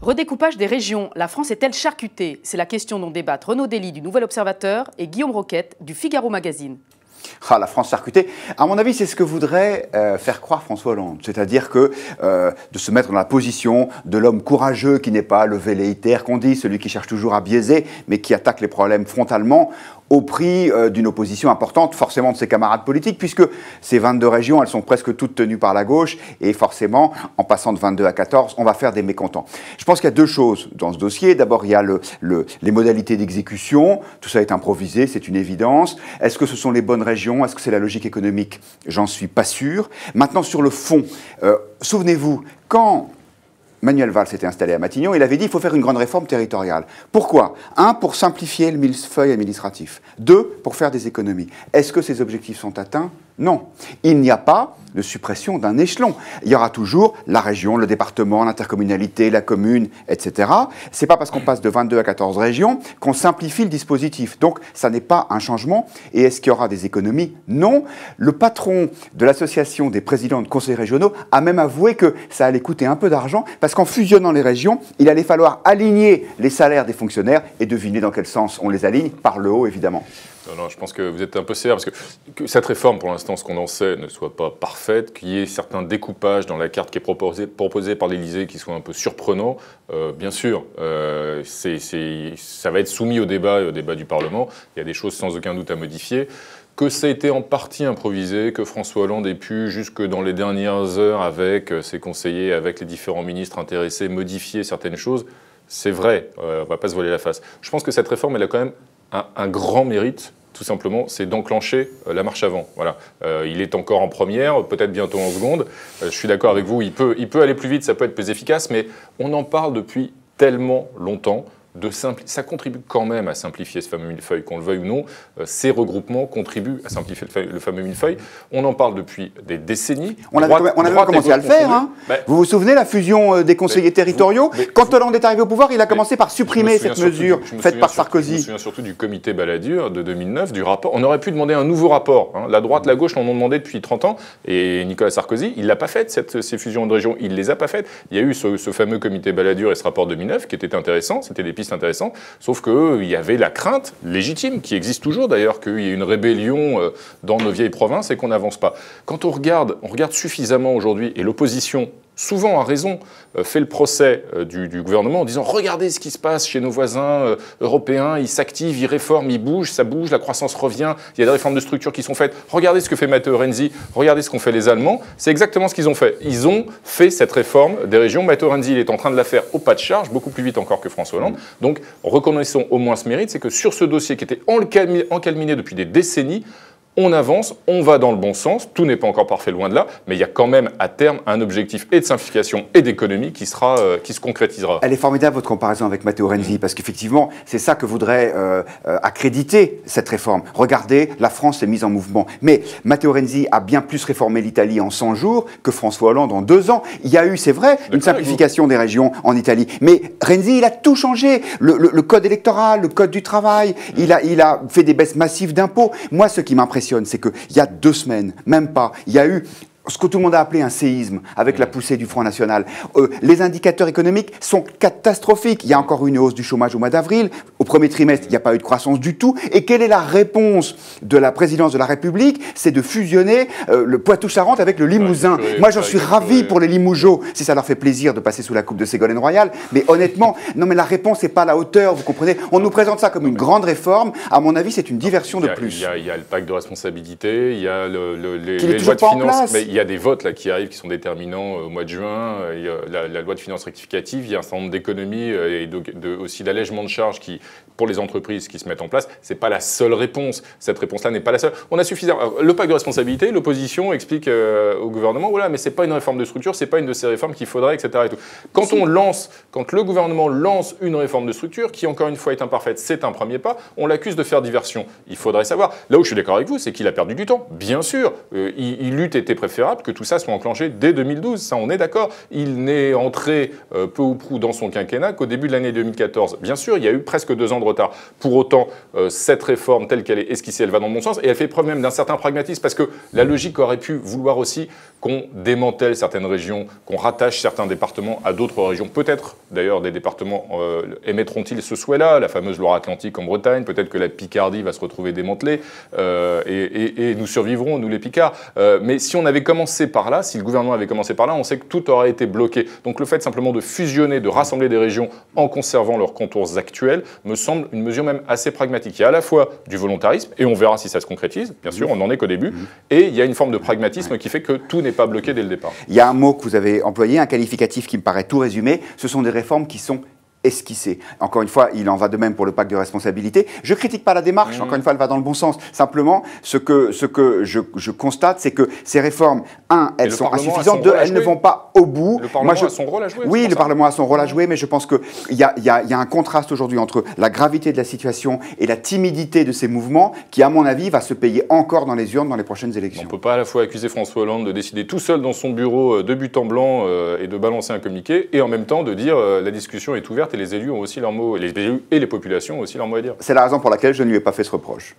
Redécoupage des régions, la France est-elle charcutée? C'est la question dont débattent Renaud Dely du Nouvel Observateur et Guillaume Roquette du Figaro Magazine. Ah, la France charcutée. À mon avis, c'est ce que voudrait faire croire François Hollande. C'est-à-dire que de se mettre dans la position de l'homme courageux qui n'est pas le velléitaire qu'on dit, celui qui cherche toujours à biaiser, mais qui attaque les problèmes frontalement au prix d'une opposition importante, forcément de ses camarades politiques, puisque ces 22 régions, elles sont presque toutes tenues par la gauche, et forcément, en passant de 22 à 14, on va faire des mécontents. Je pense qu'il y a deux choses dans ce dossier. D'abord, il y a les modalités d'exécution. Tout ça est improvisé, c'est une évidence. Est-ce que ce sont les bonnes régions? Est-ce que c'est la logique économique? J'en suis pas sûr. Maintenant, sur le fond, souvenez-vous, quand Manuel Valls s'était installé à Matignon, il avait dit qu'il faut faire une grande réforme territoriale. Pourquoi? Un, pour simplifier le millefeuille administratif. Deux, pour faire des économies. Est-ce que ces objectifs sont atteints? Non. Il n'y a pas de suppression d'un échelon. Il y aura toujours la région, le département, l'intercommunalité, la commune, etc. Ce n'est pas parce qu'on passe de 22 à 14 régions qu'on simplifie le dispositif. Donc, ça n'est pas un changement. Et est-ce qu'il y aura des économies? Non. Le patron de l'association des présidents de conseils régionaux a même avoué que ça allait coûter un peu d'argent parce qu'en fusionnant les régions, il allait falloir aligner les salaires des fonctionnaires et deviner dans quel sens on les aligne, par le haut évidemment. Non, je pense que vous êtes un peu sévère, parce que cette réforme, pour l'instant, ce qu'on en sait, ne soit pas parfaite, qu'il y ait certains découpages dans la carte qui est proposée par l'Élysée qui soient un peu surprenants, bien sûr, ça va être soumis au débat du Parlement. Il y a des choses sans aucun doute à modifier. Que ça a été en partie improvisé, que François Hollande ait pu, jusque dans les dernières heures, avec ses conseillers, avec les différents ministres intéressés, modifier certaines choses, c'est vrai, on ne va pas se voiler la face. Je pense que cette réforme, elle a quand même un grand mérite, tout simplement, c'est d'enclencher la marche avant. Voilà. Il est encore en première, peut-être bientôt en seconde. Je suis d'accord avec vous, il peut aller plus vite, ça peut être plus efficace, mais on en parle depuis tellement longtemps. Ça contribue quand même à simplifier ce fameux millefeuille, qu'on le veuille ou non. Ces regroupements contribuent à simplifier le fameux millefeuille. On en parle depuis des décennies. On avait commencé à le faire. Hein. Vous vous souvenez, la fusion des conseillers territoriaux? Quand Hollande est arrivé au pouvoir, il a commencé par supprimer cette mesure faite par Sarkozy. Je me souviens surtout du comité Balladur de 2009, du rapport. On aurait pu demander un nouveau rapport. Hein. La droite, la gauche l'en ont demandé depuis 30 ans. Et Nicolas Sarkozy, il ne l'a pas fait, ces fusions de régions. Il ne les a pas faites. Il y a eu ce fameux comité Balladur et ce rapport 2009 qui était intéressant. C'était des pistes intéressant, sauf qu'il y avait la crainte légitime, qui existe toujours d'ailleurs, qu'il y ait une rébellion dans nos vieilles provinces et qu'on n'avance pas. Quand on regarde suffisamment aujourd'hui, et l'opposition, souvent à raison, fait le procès du gouvernement en disant « Regardez ce qui se passe chez nos voisins européens, ils s'activent, ils réforment, ils bougent, ça bouge, la croissance revient, il y a des réformes de structure qui sont faites. Regardez ce que fait Matteo Renzi, regardez ce qu'ont fait les Allemands. » C'est exactement ce qu'ils ont fait. Ils ont fait cette réforme des régions. Matteo Renzi, il est en train de la faire au pas de charge, beaucoup plus vite encore que François Hollande. Donc, reconnaissons au moins ce mérite, c'est que sur ce dossier qui était encalminé depuis des décennies, on avance, on va dans le bon sens, tout n'est pas encore parfait, loin de là, mais il y a quand même à terme un objectif et de simplification et d'économie qui se concrétisera. Elle est formidable votre comparaison avec Matteo Renzi, parce qu'effectivement, c'est ça que voudrait accréditer cette réforme. Regardez, la France s'est mise en mouvement. Mais Matteo Renzi a bien plus réformé l'Italie en 100 jours que François Hollande en 2 ans. Il y a eu, c'est vrai, une simplification des régions en Italie. Mais Renzi, il a tout changé. Le code électoral, le code du travail, il a fait des baisses massives d'impôts. Moi, ce qui m'impressionne, c'est qu'il y a 2 semaines, même pas, il y a eu ce que tout le monde a appelé un séisme avec la poussée du Front National. Les indicateurs économiques sont catastrophiques. Il y a encore une hausse du chômage au mois d'avril. Au premier trimestre, il n'y a pas eu de croissance du tout. Et quelle est la réponse de la présidence de la République? C'est de fusionner le Poitou-Charentes avec le Limousin. Moi, j'en suis ravi pour les Limougeaux, si ça leur fait plaisir de passer sous la coupe de Ségolène Royal. Mais honnêtement, non, mais la réponse n'est pas à la hauteur, vous comprenez? On nous présente ça comme une grande réforme. À mon avis, c'est une diversion de plus. Il y a le pacte de responsabilité, il y a les lois de finances. Il y a des votes là, qui arrivent qui sont déterminants au mois de juin, il y a la loi de finances rectificative, il y a un certain nombre d'économies et aussi d'allègements de charges pour les entreprises qui se mettent en place. Ce n'est pas la seule réponse. Cette réponse-là n'est pas la seule. On a suffisamment. Le pacte de responsabilité, l'opposition explique au gouvernement, voilà, mais ce n'est pas une réforme de structure, ce n'est pas une de ces réformes qu'il faudrait, etc. Et tout. Quand le gouvernement lance une réforme de structure, qui encore une fois est imparfaite, c'est un premier pas, on l'accuse de faire diversion. Il faudrait savoir. Là où je suis d'accord avec vous, c'est qu'il a perdu du temps. Bien sûr, il eût été préférable que tout ça soit enclenché dès 2012, ça on est d'accord. Il n'est entré peu ou prou dans son quinquennat qu'au début de l'année 2014. Bien sûr, il y a eu presque 2 2 ans de retard. Pour autant, cette réforme telle qu'elle est esquissée, elle va dans le bon sens et elle fait preuve même d'un certain pragmatisme parce que la logique aurait pu vouloir aussi qu'on démantèle certaines régions, qu'on rattache certains départements à d'autres régions. Peut-être, d'ailleurs, des départements émettront-ils ce souhait-là, la fameuse Loire-Atlantique en Bretagne, peut-être que la Picardie va se retrouver démantelée, et nous survivrons, nous les Picards. Mais si on avait commencé par là, si le gouvernement avait commencé par là, on sait que tout aurait été bloqué. Donc le fait simplement de fusionner, de rassembler des régions en conservant leurs contours actuels, me semble une mesure même assez pragmatique. Il y a à la fois du volontarisme, et on verra si ça se concrétise, bien sûr, on n'en est qu'au début, et il y a une forme de pragmatisme qui fait que tout n'est pas bloqué dès le départ. Il y a un mot que vous avez employé, un qualificatif qui me paraît tout résumé, ce sont des réformes qui sont esquissées. Encore une fois, il en va de même pour le pacte de responsabilité. Je ne critique pas la démarche, encore une fois, elle va dans le bon sens. Simplement, ce que je constate, c'est que ces réformes, elles sont insuffisantes, elles ne vont pas au bout. Le Parlement a son rôle à jouer. Oui, le Parlement a son rôle à jouer, mais je pense qu'il y a un contraste aujourd'hui entre la gravité de la situation et la timidité de ces mouvements qui, à mon avis, va se payer encore dans les urnes dans les prochaines élections. On ne peut pas à la fois accuser François Hollande de décider tout seul dans son bureau de but en blanc et de balancer un communiqué, et en même temps de dire la discussion est ouverte et les élus ont aussi leur mot, et les élus et les populations ont aussi leur mot à dire. C'est la raison pour laquelle je ne lui ai pas fait ce reproche.